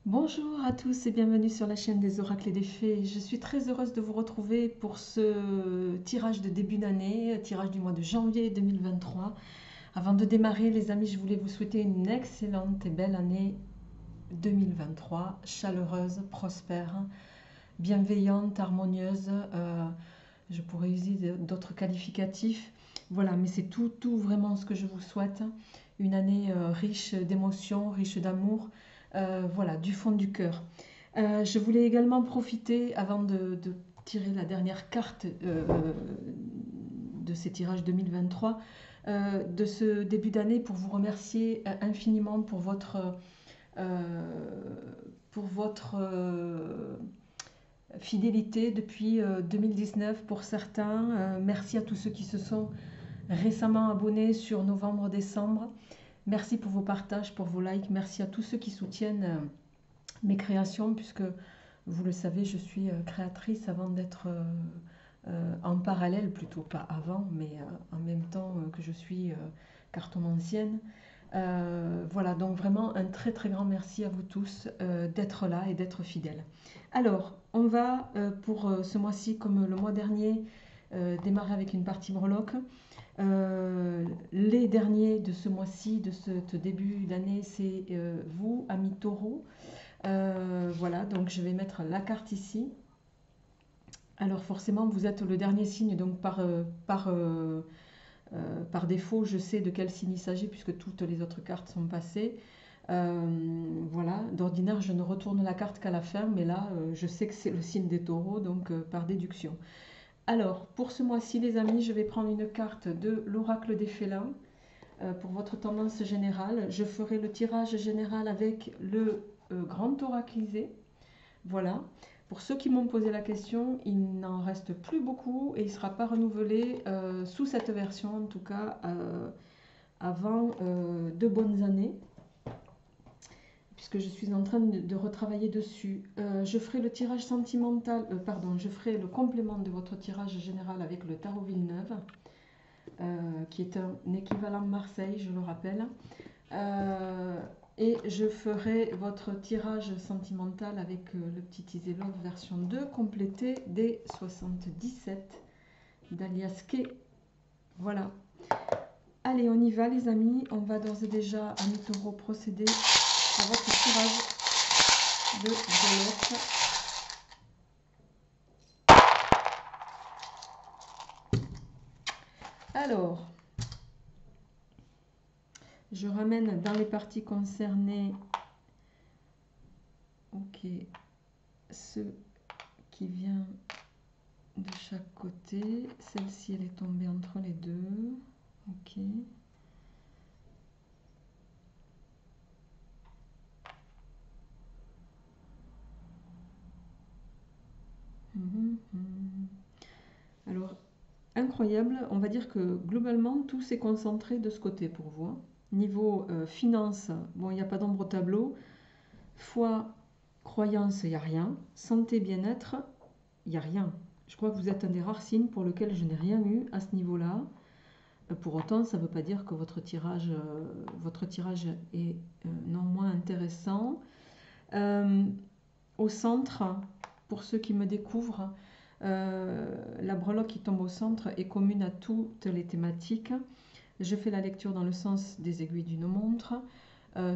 Bonjour à tous et bienvenue sur la chaîne des oracles et des fées. Je suis très heureuse de vous retrouver pour ce tirage de début d'année, tirage du mois de janvier 2023. Avant de démarrer, les amis, je voulais vous souhaiter une excellente et belle année 2023, chaleureuse, prospère, bienveillante, harmonieuse. Je pourrais user d'autres qualificatifs. Voilà, mais c'est tout vraiment ce que je vous souhaite. Une année riche d'émotions, riche d'amour, voilà, du fond du cœur. Je voulais également profiter, avant de tirer la dernière carte de ces tirages 2023, de ce début d'année pour vous remercier infiniment pour votre fidélité depuis 2019 pour certains. Merci à tous ceux qui se sont récemment abonnés sur novembre-décembre. Merci pour vos partages, pour vos likes. Merci à tous ceux qui soutiennent mes créations, puisque vous le savez, je suis créatrice avant d'être en parallèle, plutôt pas avant, mais en même temps que je suis cartomancienne. Voilà, donc vraiment un très très grand merci à vous tous d'être là et d'être fidèles. Alors, on va pour ce mois-ci, comme le mois dernier, démarrer avec une partie breloque. Les derniers de ce mois-ci, de ce début d'année, c'est vous, amis taureaux. Voilà, donc je vais mettre la carte ici. Alors forcément, vous êtes le dernier signe, donc par défaut, je sais de quel signe il s'agit puisque toutes les autres cartes sont passées. Voilà, d'ordinaire, je ne retourne la carte qu'à la fin, mais là, je sais que c'est le signe des taureaux, donc par déduction. Alors, pour ce mois-ci, les amis, je vais prendre une carte de l'oracle des félins pour votre tendance générale. Je ferai le tirage général avec le grand oraclisé. Voilà. Pour ceux qui m'ont posé la question, il n'en reste plus beaucoup et il ne sera pas renouvelé sous cette version, en tout cas avant de bonnes années, puisque je suis en train de retravailler dessus. Je ferai le tirage sentimental, pardon, je ferai le complément de votre tirage général avec le tarot Villeneuve, qui est un équivalent Marseille, je le rappelle. Et je ferai votre tirage sentimental avec le petit Easy Love version 2 complété des 77 d'Alias Kay. Voilà. Allez, on y va les amis. On va d'ores et déjà, amis taureaux, procéder à votre tirage de breloque. Alors, je ramène dans les parties concernées, ok, ce qui vient de chaque côté. Celle-ci, elle est tombée entre les deux. Ok. Alors, incroyable, on va dire que globalement, tout s'est concentré de ce côté pour vous. Hein. Niveau finance, bon, il n'y a pas d'ombre au tableau. Foi, croyance, il n'y a rien. Santé, bien-être, il n'y a rien. Je crois que vous êtes un des rares signes pour lequel je n'ai rien eu à ce niveau-là. Pour autant, ça ne veut pas dire que votre tirage est non moins intéressant. Au centre, pour ceux qui me découvrent, la breloque qui tombe au centre est commune à toutes les thématiques. Je fais la lecture dans le sens des aiguilles d'une montre.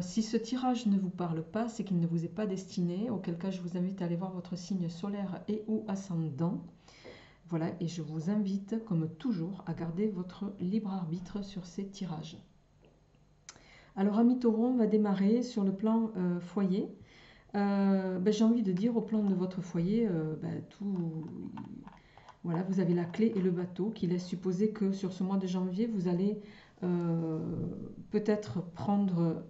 Si ce tirage ne vous parle pas, c'est qu'il ne vous est pas destiné, auquel cas je vous invite à aller voir votre signe solaire et ou ascendant. Voilà, et je vous invite, comme toujours, à garder votre libre arbitre sur ces tirages. Alors, amis taureaux, on va démarrer sur le plan foyer. J'ai envie de dire au plan de votre foyer, voilà, vous avez la clé et le bateau qui laisse supposer que sur ce mois de janvier, vous allez peut-être prendre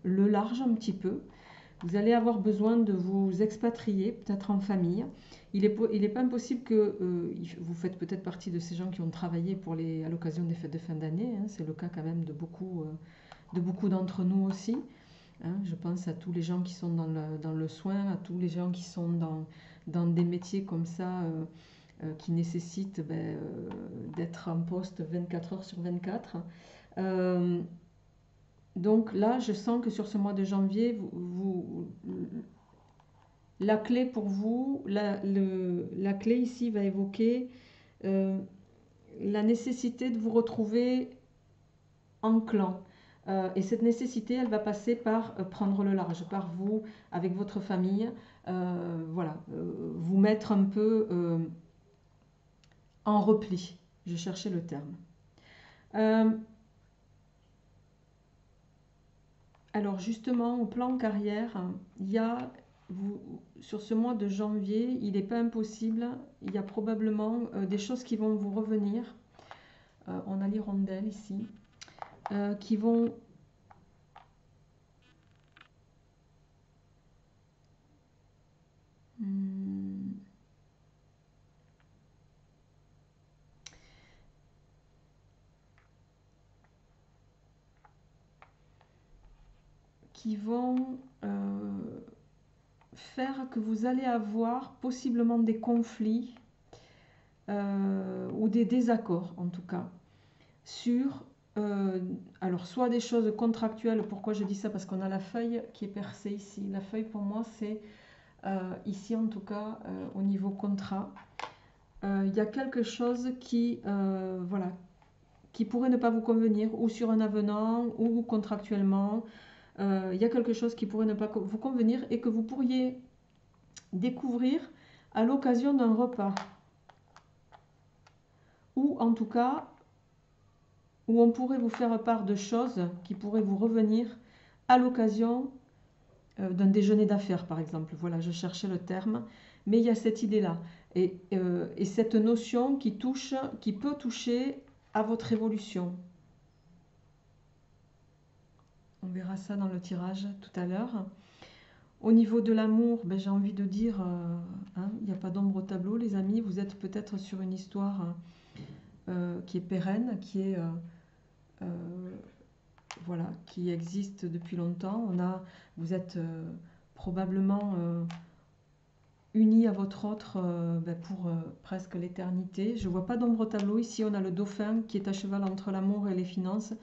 le large un petit peu. Vous allez avoir besoin de vous expatrier, peut-être en famille. Il n'est pas impossible que vous faites peut-être partie de ces gens qui ont travaillé à l'occasion des fêtes de fin d'année. Hein. C'est le cas quand même de beaucoup d'entre nous aussi. Hein. Je pense à tous les gens qui sont dans le soin, à tous les gens qui sont dans des métiers comme ça qui nécessitent d'être en poste 24 heures sur 24. Donc là, je sens que sur ce mois de janvier, la clé pour vous, la clé ici va évoquer euh, la nécessité de vous retrouver en clan. Et cette nécessité, elle va passer par prendre le large, par vous, avec votre famille, voilà, vous mettre un peu en repli. Je cherchais le terme. Euh, alors justement, au plan carrière, il y a, sur ce mois de janvier, il n'est pas impossible, il y a probablement des choses qui vont vous revenir. On a l'hirondelle ici, qui vont hmm, qui vont faire que vous allez avoir possiblement des conflits ou des désaccords en tout cas sur alors soit des choses contractuelles. Pourquoi je dis ça? Parce qu'on a la feuille qui est percée ici. La feuille pour moi c'est ici en tout cas au niveau contrat. Il y a quelque chose qui voilà, qui pourrait ne pas vous convenir ou sur un avenant ou contractuellement. Il y a quelque chose qui pourrait ne pas vous convenir et que vous pourriez découvrir à l'occasion d'un repas. Ou en tout cas, où on pourrait vous faire part de choses qui pourraient vous revenir à l'occasion d'un déjeuner d'affaires, par exemple. Voilà, je cherchais le terme, mais il y a cette idée-là. Et cette notion qui peut toucher à votre évolution. On verra ça dans le tirage tout à l'heure. Au niveau de l'amour, ben, j'ai envie de dire, hein, il n'y a pas d'ombre au tableau, les amis. Vous êtes peut-être sur une histoire qui est pérenne, euh, voilà, qui existe depuis longtemps. Vous êtes probablement unis à votre autre ben, pour presque l'éternité. Je ne vois pas d'ombre au tableau. Ici, on a le dauphin qui est à cheval entre l'amour et les finances,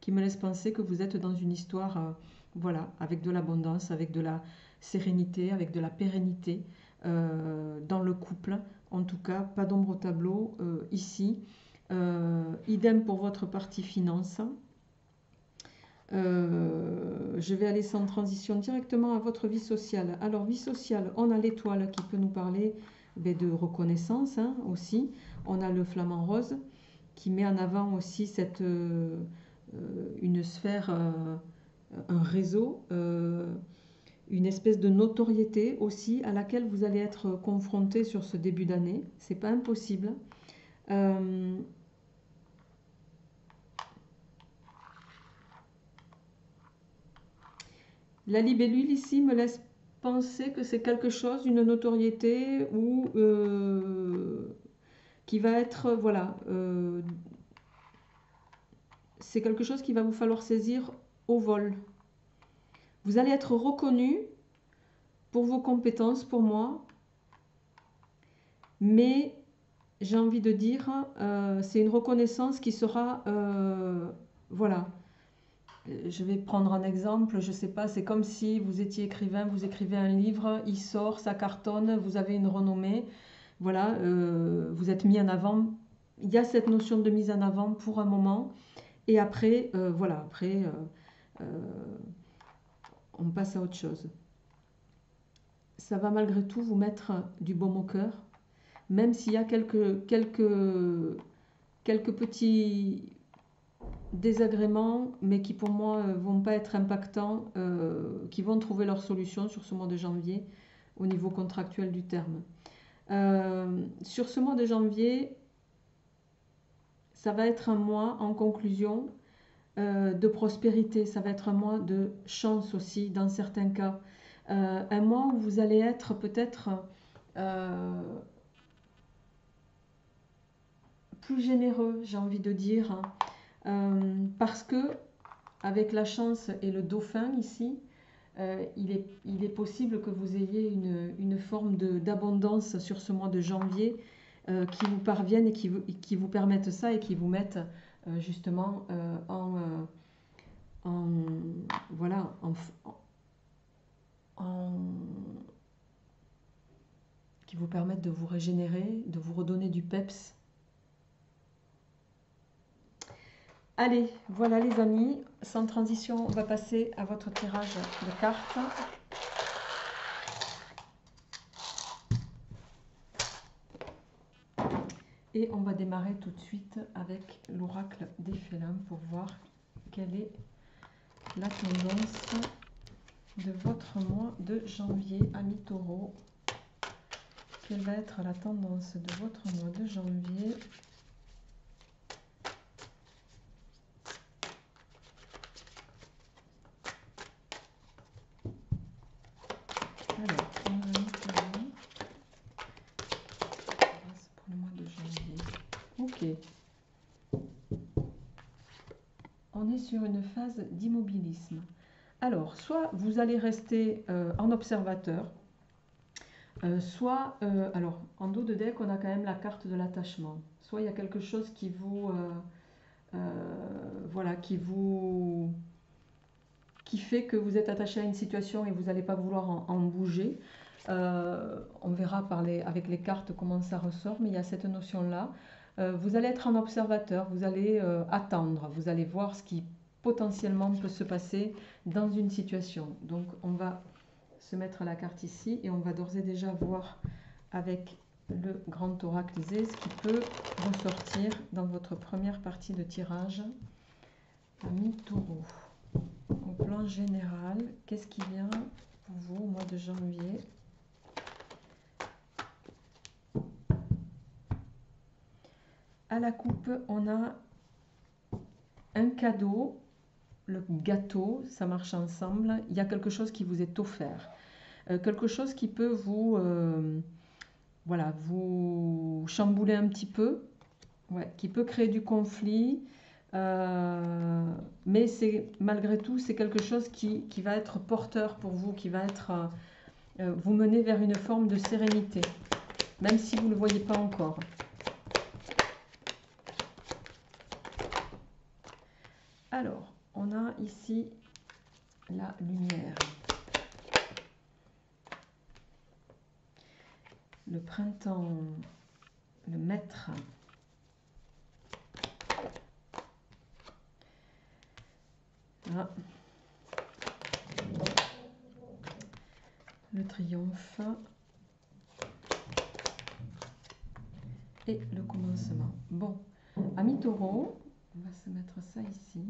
qui me laisse penser que vous êtes dans une histoire voilà, avec de l'abondance, avec de la sérénité, avec de la pérennité dans le couple. En tout cas, pas d'ombre au tableau ici. Idem pour votre partie finance. Je vais aller sans transition directement à votre vie sociale. Alors, vie sociale, on a l'étoile qui peut nous parler de reconnaissance hein, aussi. On a le flamant rose qui met en avant aussi une sphère, un réseau, une espèce de notoriété aussi à laquelle vous allez être confronté sur ce début d'année. C'est pas impossible. La libellule ici me laisse penser que c'est quelque chose, une notoriété ou qui va être, voilà, c'est quelque chose qu'il va vous falloir saisir au vol. Vous allez être reconnu pour vos compétences, pour moi, mais j'ai envie de dire, c'est une reconnaissance qui sera, voilà. Je vais prendre un exemple, je ne sais pas, c'est comme si vous étiez écrivain, vous écrivez un livre, il sort, ça cartonne, vous avez une renommée, voilà, vous êtes mis en avant. Il y a cette notion de mise en avant pour un moment, et après, voilà, après, on passe à autre chose. Ça va malgré tout vous mettre du baume au cœur, même s'il y a quelques petits désagréments, mais qui pour moi vont pas être impactants, qui vont trouver leur solution sur ce mois de janvier au niveau contractuel du terme. Sur ce mois de janvier, ça va être un mois en conclusion de prospérité, ça va être un mois de chance aussi dans certains cas. Un mois où vous allez être peut-être plus généreux, j'ai envie de dire, parce que avec la chance et le dauphin ici, il est possible que vous ayez une forme d'abondance sur ce mois de janvier qui vous parvienne et qui vous permettent ça et qui vous mettent justement en voilà, en- qui vous permettent de vous régénérer, de vous redonner du peps. Allez, voilà les amis, sans transition, on va passer à votre tirage de cartes. Et on va démarrer tout de suite avec l'oracle des félins pour voir quelle est la tendance de votre mois de janvier, amis taureaux. Quelle va être la tendance de votre mois de janvier? Alors, on va mettre pour le mois de janvier. Ok. On est sur une phase d'immobilisme. Alors, soit vous allez rester en observateur, soit, alors, en dos de deck, on a quand même la carte de l'attachement. Soit il y a quelque chose qui vous, voilà, qui fait que vous êtes attaché à une situation et vous n'allez pas vouloir en bouger. On verra avec les cartes comment ça ressort, mais il y a cette notion-là. Vous allez être un observateur, vous allez attendre, vous allez voir ce qui potentiellement peut se passer dans une situation. Donc on va se mettre la carte ici et on va d'ores et déjà voir avec le grand oracle Zé ce qui peut ressortir dans votre première partie de tirage. Amis taureau, au plan général, qu'est-ce qui vient pour vous au mois de janvier? À la coupe, on a un cadeau, le gâteau, ça marche ensemble. Il y a quelque chose qui vous est offert. Quelque chose qui peut voilà, vous chambouler un petit peu, ouais, qui peut créer du conflit. Mais malgré tout, c'est quelque chose qui va être porteur pour vous, qui va être, vous mener vers une forme de sérénité, même si vous ne le voyez pas encore. Alors, on a ici la lumière, le printemps, le maître, ah. Le triomphe et le commencement. Bon, amis taureaux, on va se mettre ça ici.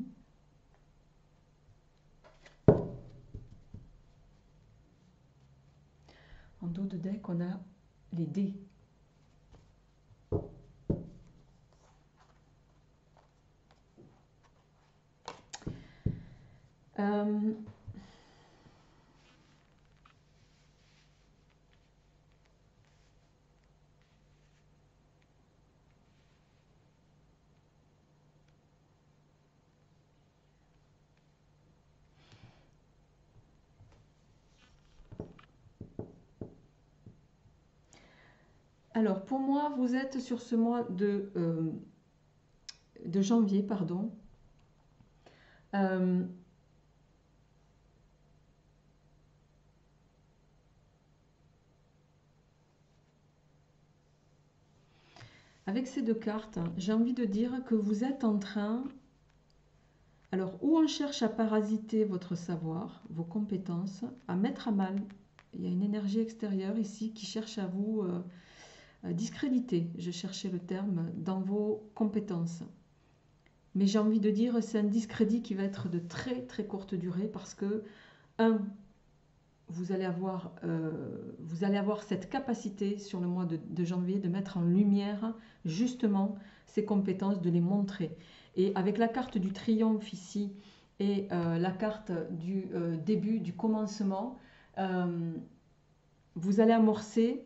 En dos de deck, on a les dés. Alors, pour moi, vous êtes sur ce mois de janvier, pardon. Avec ces deux cartes, j'ai envie de dire que vous êtes en train... Alors, où on cherche à parasiter votre savoir, vos compétences, à mettre à mal. Il y a une énergie extérieure ici qui cherche à vous discréditer, je cherchais le terme, dans vos compétences. Mais j'ai envie de dire, c'est un discrédit qui va être de très très courte durée parce que, vous allez avoir cette capacité sur le mois de janvier de mettre en lumière justement ces compétences, de les montrer. Et avec la carte du triomphe ici et la carte du début, du commencement, vous allez amorcer,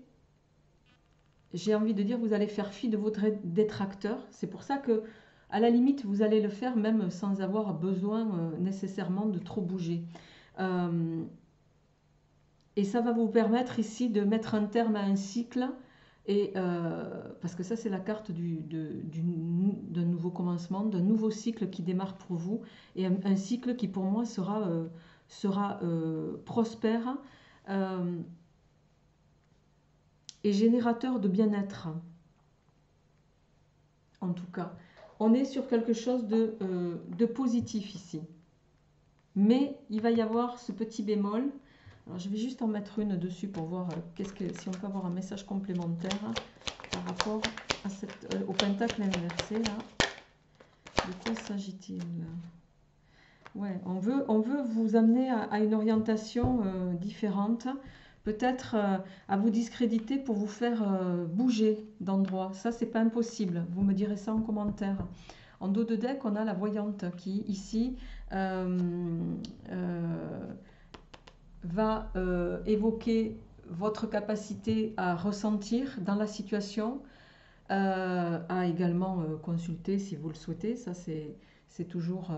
j'ai envie de dire, vous allez faire fi de vos détracteurs. C'est pour ça que, à la limite, vous allez le faire même sans avoir besoin nécessairement de trop bouger. Et ça va vous permettre ici de mettre un terme à un cycle Et parce que ça, c'est la carte d'un nouveau commencement, d'un nouveau cycle qui démarre pour vous, et un cycle qui pour moi sera prospère euh, et générateur de bien-être, en tout cas. On est sur quelque chose de positif ici. Mais il va y avoir ce petit bémol. Alors, je vais juste en mettre une dessus pour voir si on peut avoir un message complémentaire par rapport à au pentacle inversé là. De quoi s'agit-il? Ouais, on veut vous amener à une orientation différente, peut-être à vous discréditer pour vous faire bouger d'endroit. Ça, c'est pas impossible. Vous me direz ça en commentaire. En dos de deck, on a la voyante qui, ici, va évoquer votre capacité à ressentir dans la situation, à également consulter si vous le souhaitez, ça c'est toujours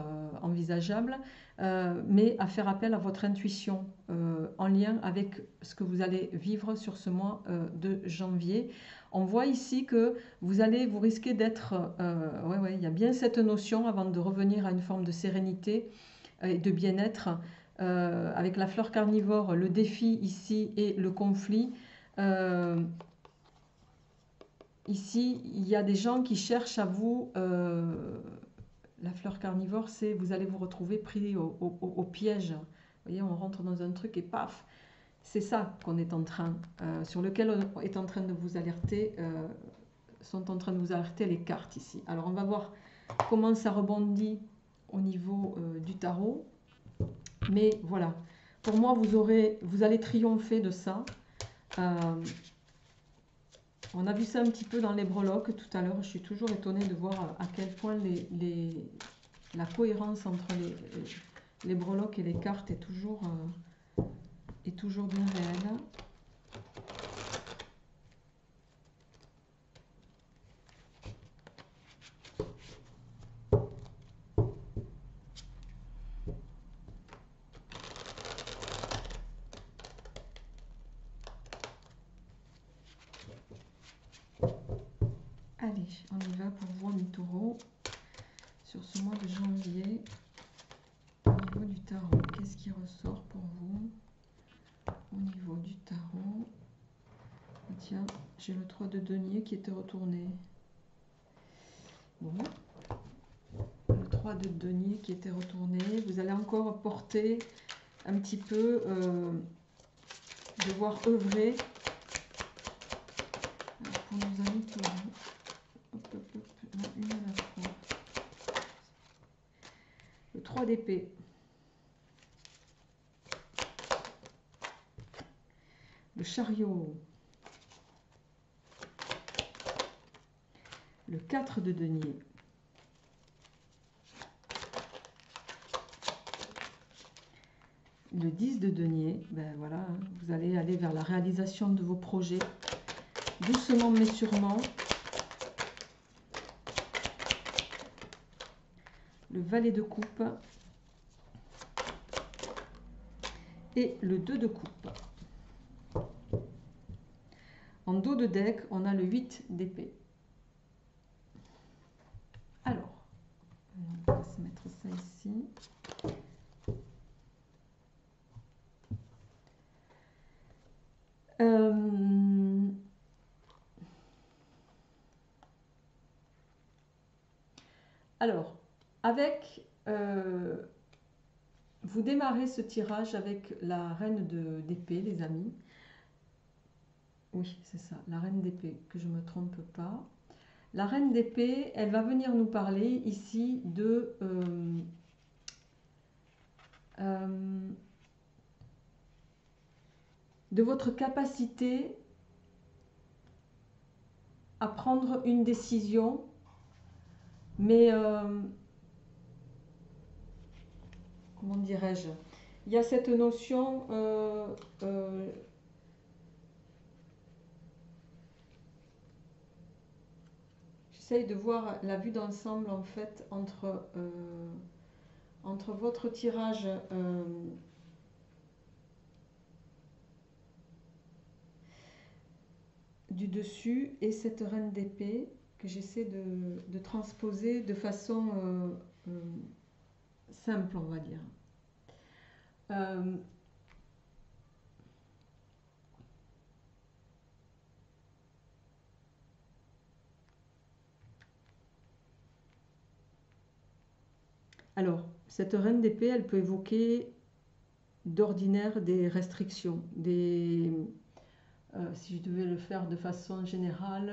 envisageable, mais à faire appel à votre intuition en lien avec ce que vous allez vivre sur ce mois de janvier. On voit ici que vous risquez d'être, il y a bien cette notion avant de revenir à une forme de sérénité et de bien-être. Avec la fleur carnivore, le défi ici et le conflit. Ici, il y a des gens qui cherchent à vous... la fleur carnivore, c'est vous allez vous retrouver pris au piège. Vous voyez, on rentre dans un truc et paf. C'est ça qu'on est en train, sur lequel on est en train de vous alerter, sont en train de vous alerter les cartes ici. Alors, on va voir comment ça rebondit au niveau du tarot. Mais voilà, pour moi, vous allez triompher de ça. On a vu ça un petit peu dans les breloques tout à l'heure. Je suis toujours étonnée de voir à quel point la cohérence entre les breloques et les cartes est toujours bien réelle. Allez, on y va pour vous, mes taureaux, sur ce mois de janvier. Au niveau du tarot, qu'est-ce qui ressort pour vous? Au niveau du tarot, tiens, j'ai le 3 de denier qui était retourné. Bon, le 3 de denier qui était retourné. Vous allez encore porter un petit peu, devoir œuvrer pour nos amis taureaux. Une à la fois. Le 3 d'épée. Le chariot. Le 4 de denier. Le 10 de denier. Ben voilà, vous allez aller vers la réalisation de vos projets. Doucement mais sûrement. Le valet de coupe. Et le 2 de coupe. En dos de deck, on a le 8 d'épée. Alors, on va se mettre ça ici. Alors, vous démarrez ce tirage avec la reine d'épée, les amis. Oui, c'est ça, la reine d'épée, que je ne me trompe pas. La reine d'épée, elle va venir nous parler ici de votre capacité à prendre une décision, mais comment dirais-je, il y a cette notion j'essaye de voir la vue d'ensemble en fait entre votre tirage du dessus et cette reine d'épée que j'essaie de transposer de façon simple, on va dire. Euh, alors, cette reine d'épée, elle peut évoquer d'ordinaire des restrictions, si je devais le faire de façon générale,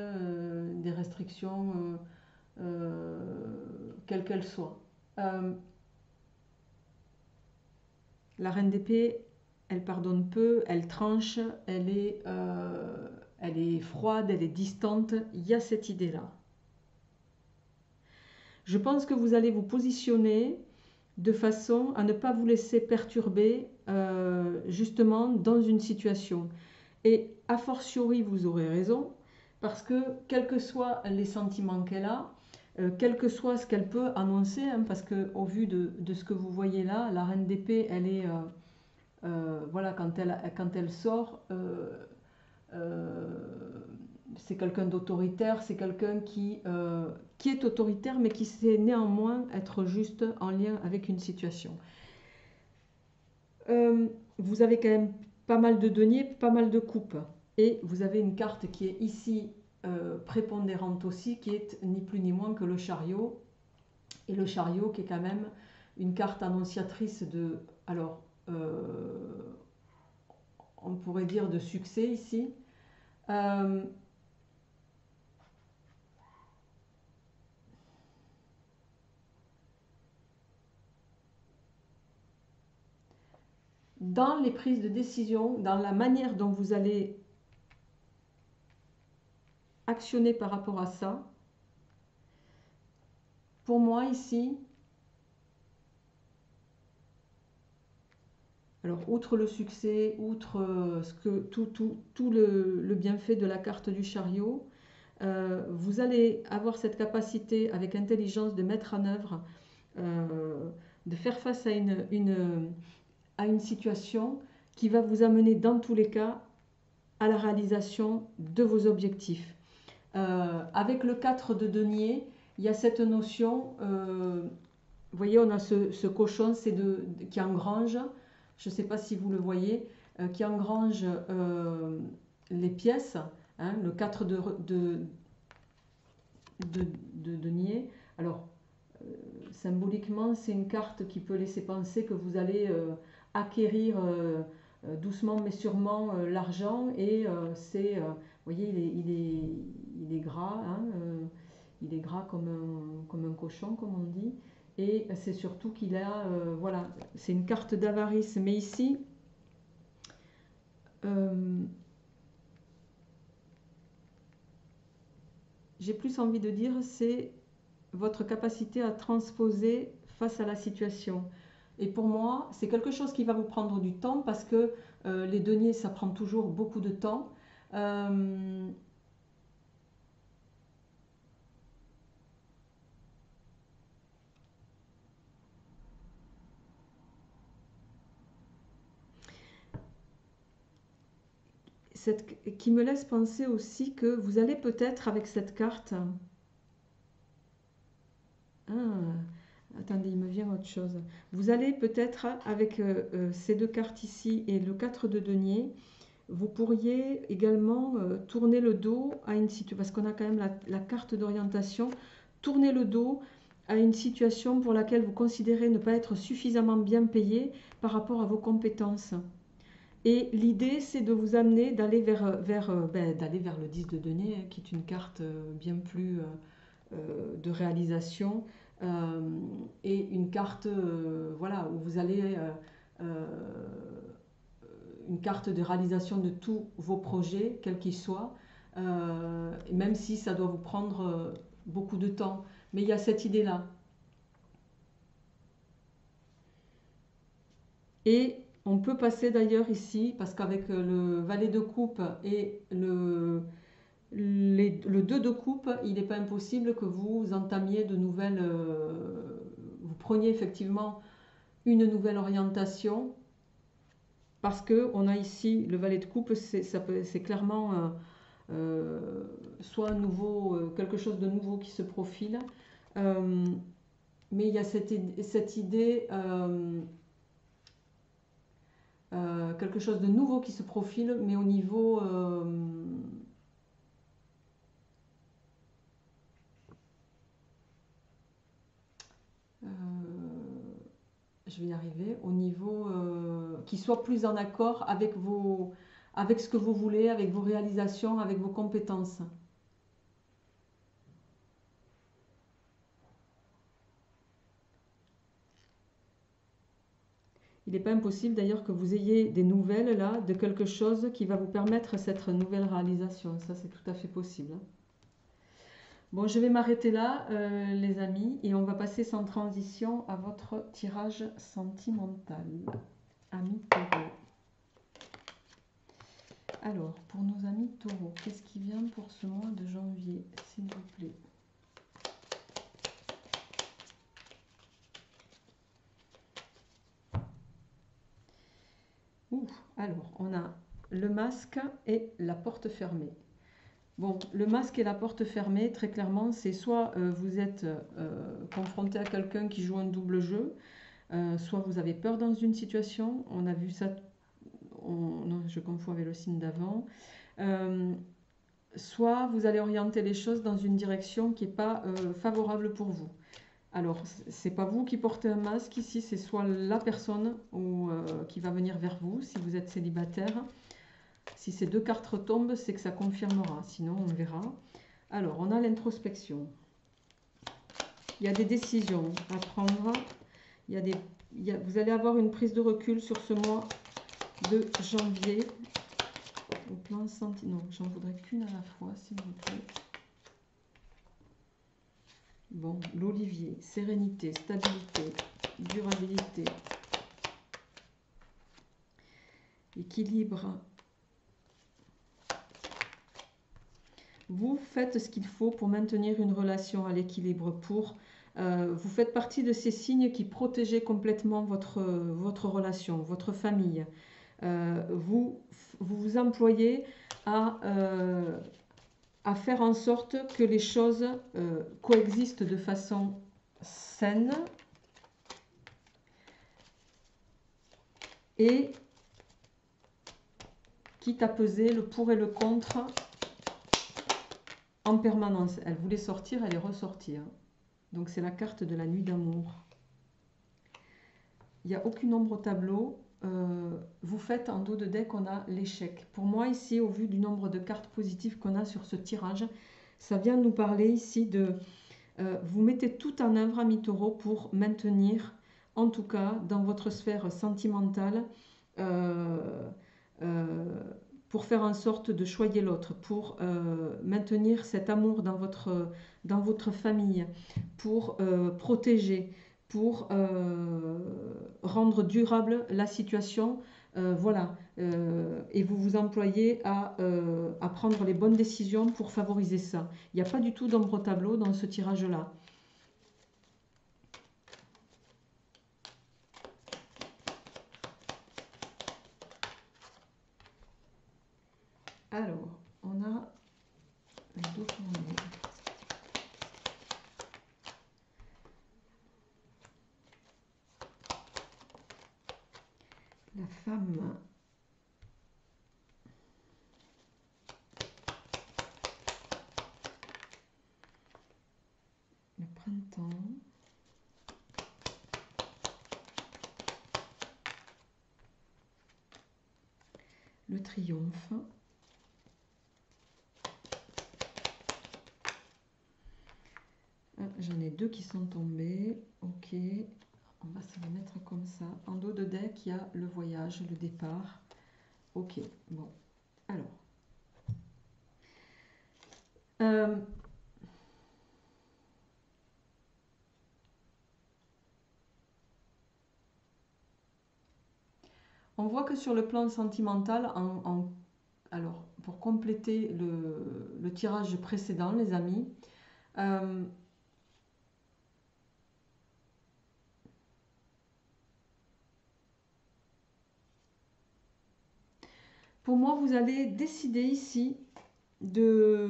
des restrictions quelles qu'elles soient. La reine d'épée, elle pardonne peu, elle tranche, elle est froide, elle est distante. Il y a cette idée-là. Je pense que vous allez vous positionner de façon à ne pas vous laisser perturber justement dans une situation. Et a fortiori, vous aurez raison, parce que quels que soient les sentiments qu'elle a, quel que soit ce qu'elle peut annoncer, hein, parce qu'au vu de ce que vous voyez là, la reine d'épée, elle est, voilà, quand elle sort, c'est quelqu'un d'autoritaire, c'est quelqu'un qui est autoritaire, mais qui sait néanmoins être juste en lien avec une situation. Vous avez quand même pas mal de deniers, pas mal de coupes. Et vous avez une carte qui est ici prépondérante aussi, qui est ni plus ni moins que le chariot. Et le chariot qui est quand même une carte annonciatrice de, alors, on pourrait dire de succès ici. Dans les prises de décision, dans la manière dont vous allez actionner par rapport à ça, pour moi ici, alors outre le succès, outre tout le bienfait de la carte du chariot, vous allez avoir cette capacité avec intelligence de mettre en œuvre, de faire face à une situation qui va vous amener dans tous les cas à la réalisation de vos objectifs. Avec le 4 de denier, il y a cette notion, vous voyez, on a ce cochon qui engrange, je ne sais pas si vous le voyez, qui engrange les pièces, hein, le 4 de denier. Alors, symboliquement, c'est une carte qui peut laisser penser que vous allez acquérir doucement mais sûrement l'argent et vous voyez, il est gras, hein, il est gras comme un cochon, comme on dit. Et c'est surtout qu'il a, voilà, c'est une carte d'avarice. Mais ici, j'ai plus envie de dire, c'est votre capacité à transposer face à la situation. Et pour moi, c'est quelque chose qui va vous prendre du temps parce que les deniers, ça prend toujours beaucoup de temps. Qui me laisse penser aussi que vous allez peut-être avec cette carte... Ah, attendez, il me vient autre chose. Vous allez peut-être avec ces deux cartes ici et le 4 de denier, vous pourriez également tourner le dos à une situation, parce qu'on a quand même la carte d'orientation, tourner le dos à une situation pour laquelle vous considérez ne pas être suffisamment bien payé par rapport à vos compétences. Et l'idée, c'est de vous amener d'aller d'aller vers le 10 de denier, hein, qui est une carte bien plus de réalisation, et une carte voilà, où vous allez... une carte de réalisation de tous vos projets, quels qu'ils soient, même si ça doit vous prendre beaucoup de temps. Mais il y a cette idée-là. Et on peut passer d'ailleurs ici, parce qu'avec le valet de coupe et le 2 de coupe, il n'est pas impossible que vous entamiez de nouvelles... vous preniez effectivement une nouvelle orientation, parce qu'on a ici le valet de coupe, c'est clairement soit un nouveau, quelque chose de nouveau qui se profile. Mais il y a cette idée, quelque chose de nouveau qui se profile, mais au niveau... je vais y arriver, au niveau qui soit plus en accord avec avec ce que vous voulez, avec vos réalisations, avec vos compétences. Il n'est pas impossible d'ailleurs que vous ayez des nouvelles là, de quelque chose qui va vous permettre cette nouvelle réalisation. Ça, c'est tout à fait possible. Bon, je vais m'arrêter là, les amis, et on va passer sans transition à votre tirage sentimental. Amis taureaux. Alors, pour nos amis taureaux, qu'est-ce qui vient pour ce mois de janvier, s'il vous plaît? Alors, on a le masque et la porte fermée. Bon, le masque et la porte fermée, très clairement, c'est soit vous êtes confronté à quelqu'un qui joue un double jeu, soit vous avez peur dans une situation, on a vu ça, non, je confonds avec le signe d'avant, soit vous allez orienter les choses dans une direction qui n'est pas favorable pour vous. Alors, c'est pas vous qui portez un masque ici, c'est soit la personne qui va venir vers vous, si vous êtes célibataire. Si ces deux cartes retombent, c'est que ça confirmera, sinon on verra. Alors, on a l'introspection. Il y a des décisions à prendre. Vous allez avoir une prise de recul sur ce mois de janvier. Au plan non, j'en voudrais qu'une à la fois, s'il vous plaît. Bon, l'olivier, sérénité, stabilité, durabilité, équilibre. Vous faites ce qu'il faut pour maintenir une relation à l'équilibre, vous faites partie de ces signes qui protègent complètement votre relation, votre famille. Vous vous employez à faire en sorte que les choses coexistent de façon saine et quitte à peser le pour et le contre en permanence. Elle voulait sortir, elle est ressortie. Donc c'est la carte de la nuit d'amour. Il n'y a aucune ombre au tableau. Vous faites en dos de deck, on a l'échec. Pour moi ici, au vu du nombre de cartes positives qu'on a sur ce tirage, ça vient nous parler ici de... vous mettez tout en œuvre, amis taureaux, pour maintenir, en tout cas dans votre sphère sentimentale, pour faire en sorte de choyer l'autre, pour maintenir cet amour dans votre famille, pour protéger, pour rendre durable la situation. Voilà. Et vous vous employez à prendre les bonnes décisions pour favoriser ça. Il n'y a pas du tout d'ombre au tableau dans ce tirage-là. Alors, on a le dos tourné. La femme. Le printemps. Le triomphe. J'en ai deux qui sont tombés. Ok. On va se les mettre comme ça. En dos de deck, il y a le voyage, le départ. Ok. Bon. Alors. On voit que sur le plan sentimental, alors pour compléter le tirage précédent, les amis, pour moi, vous allez décider ici de,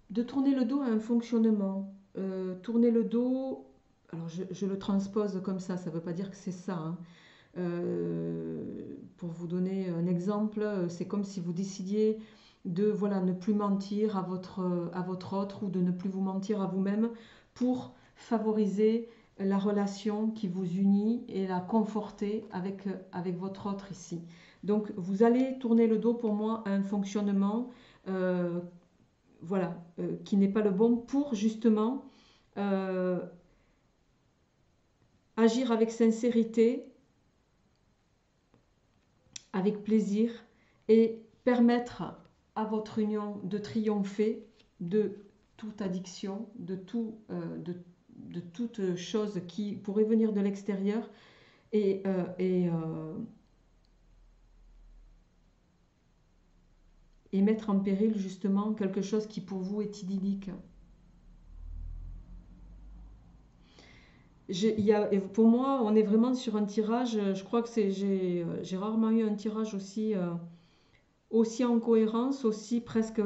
de tourner le dos à un fonctionnement. Tourner le dos, alors je le transpose comme ça ne veut pas dire que c'est ça, hein. Pour vous donner un exemple, c'est comme si vous décidiez de voilà, ne plus mentir à votre autre ou de ne plus vous mentir à vous-même pour favoriser la relation qui vous unit et la conforter avec votre autre ici. Donc vous allez tourner le dos pour moi à un fonctionnement euh, voilà, qui n'est pas le bon pour justement euh, agir avec sincérité, avec plaisir et permettre à votre union de triompher de toute addiction, de toute chose qui pourrait venir de l'extérieur et, euh, et, euh, et mettre en péril justement quelque chose qui pour vous est idyllique. Pour moi, on est vraiment sur un tirage, je crois que j'ai rarement eu un tirage aussi en cohérence, aussi presque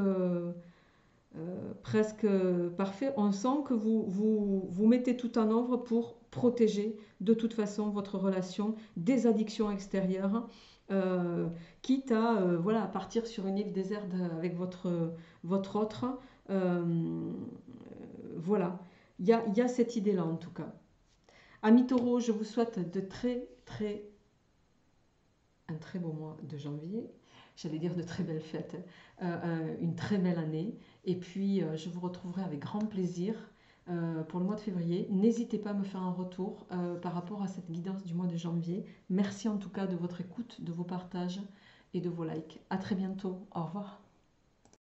parfait. On sent que vous mettez tout en œuvre pour protéger de toute façon votre relation des addictions extérieures, euh, quitte à, voilà, à partir sur une île déserte avec votre autre. Euh, voilà, il y a cette idée-là en tout cas. Amis taureaux, je vous souhaite un très beau mois de janvier. J'allais dire de très belles fêtes, une très belle année. Et puis, je vous retrouverai avec grand plaisir pour le mois de février. N'hésitez pas à me faire un retour par rapport à cette guidance du mois de janvier. Merci en tout cas de votre écoute, de vos partages et de vos likes. À très bientôt. Au revoir.